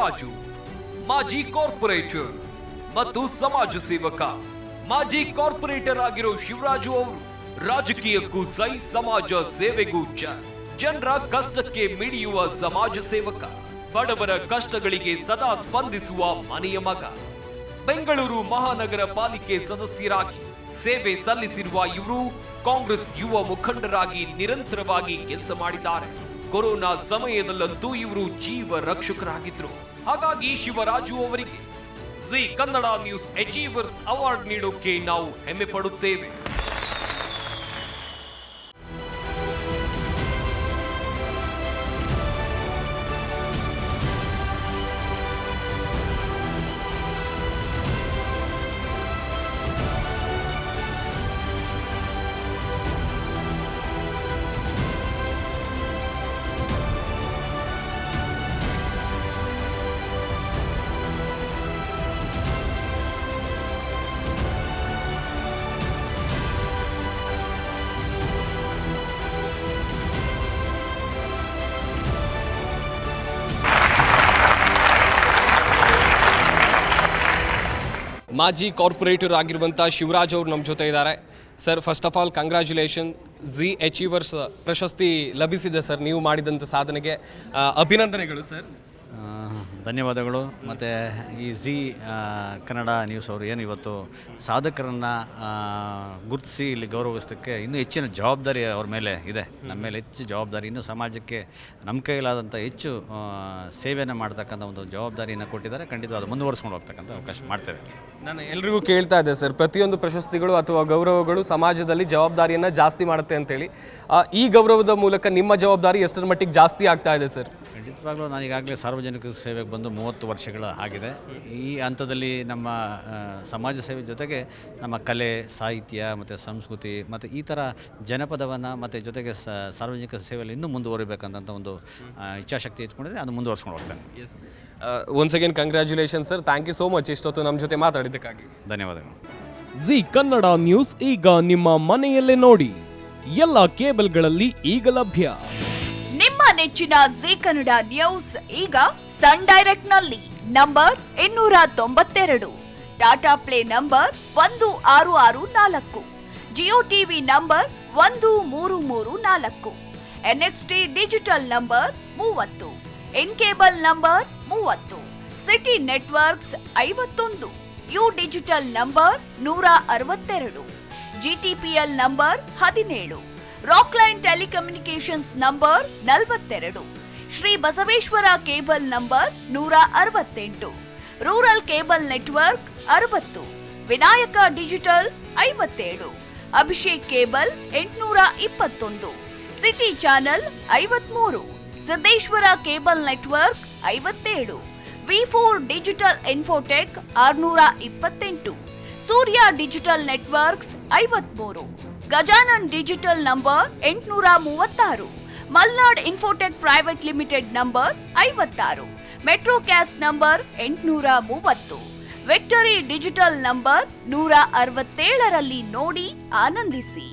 ಶಿವರಾಜು ಮಾಜಿ ಕಾರ್ಪೊರೇಟರ್ ಮತ್ತು ಸಮಾಜ ಸೇವಕ. ಮಾಜಿ ಕಾರ್ಪೊರೇಟರ್ ಆಗಿರೋ ಶಿವರಾಜು ಅವರು ರಾಜಕೀಯಕ್ಕೂ ಸೈ, ಸಮಾಜ ಸೇವೆಗೂ ಜನರ ಕಷ್ಟಕ್ಕೆ ಮಿಡಿಯುವ ಸಮಾಜ ಸೇವಕ, ಬಡವರ ಕಷ್ಟಗಳಿಗೆ ಸದಾ ಸ್ಪಂದಿಸುವ ಮನೆಯ ಮಗ. ಬೆಂಗಳೂರು ಮಹಾನಗರ ಪಾಲಿಕೆ ಸದಸ್ಯರಾಗಿ ಸೇವೆ ಸಲ್ಲಿಸಿರುವ ಇವರು ಕಾಂಗ್ರೆಸ್ ಯುವ ಮುಖಂಡರಾಗಿ ನಿರಂತರವಾಗಿ ಕೆಲಸ ಮಾಡಿದ್ದಾರೆ. ಕೊರೋನಾ ಸಮಯದಲ್ಲಂತೂ ಇವರು ಜೀವ ರಕ್ಷಕರಾಗಿದ್ರು. ಹಾಗಾಗಿ ಶಿವರಾಜು ಅವರಿಗೆ Zee Kannada news achievers award ನೀಡೋಕೆ ನಾವು ಹೆಮ್ಮೆ ಪಡುತ್ತೇವೆ. ಮಾಜಿ ಕಾರ್ಪೊರೇಟರ್ ಆಗಿರುವಂಥ ಶಿವರಾಜ್ ಅವರು ನಮ್ಮ ಜೊತೆ ಇದ್ದಾರೆ. Sir, first of all congratulation. G achievers ಪ್ರಶಸ್ತಿ ಲಭಿಸಿದೆ ಸರ್. ನೀವು ಮಾಡಿದಂಥ ಸಾಧನೆಗೆ ಅಭಿನಂದನೆಗಳು ಸರ್. ಧನ್ಯವಾದಗಳು. ಮತ್ತು ಈ ಜಿ ಕನ್ನಡ ನ್ಯೂಸ್ ಅವರು ಏನು ಇವತ್ತು ಸಾಧಕರನ್ನು ಗುರುತಿಸಿ ಇಲ್ಲಿ ಗೌರವಿಸೋದಕ್ಕೆ ಇನ್ನೂ ಹೆಚ್ಚಿನ ಜವಾಬ್ದಾರಿ ಅವ್ರ ಮೇಲೆ ಇದೆ. ನಮ್ಮ ಮೇಲೆ ಹೆಚ್ಚು ಜವಾಬ್ದಾರಿ, ಇನ್ನೂ ಸಮಾಜಕ್ಕೆ ನಮ್ಮ ಕೈಲಾದಂಥ ಹೆಚ್ಚು ಸೇವೆಯನ್ನು ಮಾಡ್ತಕ್ಕಂಥ ಒಂದು ಜವಾಬ್ದಾರಿಯನ್ನು ಕೊಟ್ಟಿದ್ದಾರೆ. ಖಂಡಿತ ಅದು ಮುಂದುವರಿಸ್ಕೊಂಡು ಹೋಗ್ತಕ್ಕಂಥ ಅವಕಾಶ ಮಾಡ್ತೇವೆ. ನಾನು ಎಲ್ರಿಗೂ ಕೇಳ್ತಾ ಇದ್ದೆ ಸರ್, ಪ್ರತಿಯೊಂದು ಪ್ರಶಸ್ತಿಗಳು ಅಥವಾ ಗೌರವಗಳು ಸಮಾಜದಲ್ಲಿ ಜವಾಬ್ದಾರಿಯನ್ನು ಜಾಸ್ತಿ ಮಾಡುತ್ತೆ ಅಂತೇಳಿ. ಈ ಗೌರವದ ಮೂಲಕ ನಿಮ್ಮ ಜವಾಬ್ದಾರಿ ಎಷ್ಟರ ಮಟ್ಟಿಗೆ ಜಾಸ್ತಿ ಆಗ್ತಾ ಇದೆ ಸರ್? ಖಂಡಿತವಾಗ್ಲೂ ನಾನು ಈಗಾಗಲೇ ಸಾರ್ವಜನಿಕ ಸೇವೆಗೆ ಬಂದು 30 ವರ್ಷಗಳು ಆಗಿದೆ. ಈ ಹಂತದಲ್ಲಿ ನಮ್ಮ ಸಮಾಜ ಸೇವೆ ಜೊತೆಗೆ ನಮ್ಮ ಕಲೆ, ಸಾಹಿತ್ಯ ಮತ್ತು ಸಂಸ್ಕೃತಿ ಮತ್ತು ಈ ಥರ ಜನಪದವನ್ನು ಮತ್ತು ಜೊತೆಗೆ ಸಾರ್ವಜನಿಕ ಸೇವೆಯಲ್ಲಿ ಇನ್ನೂ ಮುಂದುವರಿಬೇಕಂತ ಒಂದು ಇಚ್ಛಾಶಕ್ತಿ ಇಟ್ಕೊಂಡಿದ್ರೆ ಅದು ಮುಂದುವರ್ಸ್ಕೊಂಡು ಹೋಗ್ತಾನೆ. Once again congratulation sir. Thank you so much ಇಷ್ಟೊತ್ತು ನಮ್ಮ ಜೊತೆ ಮಾತಾಡಿದ್ದಕ್ಕಾಗಿ. ಧನ್ಯವಾದಗಳು. ಜಿ ಕನ್ನಡ ನ್ಯೂಸ್ ಈಗ ನಿಮ್ಮ ಮನೆಯಲ್ಲೇ ನೋಡಿ. ಎಲ್ಲ ಕೇಬಲ್ಗಳಲ್ಲಿ ಈಗ ಲಭ್ಯ. ನಿಮ್ಮ ನೆಚ್ಚಿನ ಜಿ ಕನ್ನಡ ನ್ಯೂಸ್ ಈಗ ಸನ್ ಡೈರೆಕ್ಟ್ ನಲ್ಲಿ number 292, Tata play number 1664, Jio TV number 1334, NXT digital number 30, N cable number 30, city networks 51, U digital number 162, GTPL number 17, Rockline telecommunications number 42, Shri Basaveshwara cable number 168, rural cable network 60, Vinayaka digital 57, Abhishek cable 821, city channel 53, Siddeshwara cable network 57, ವಿ4 digital infotech 628, Surya digital networks 53, Gajanan digital number 836, Malnad infotech private limited number 56, metrocast number 830, victory digital number 167ರಲ್ಲಿ ನೋಡಿ ಆನಂದಿಸಿ.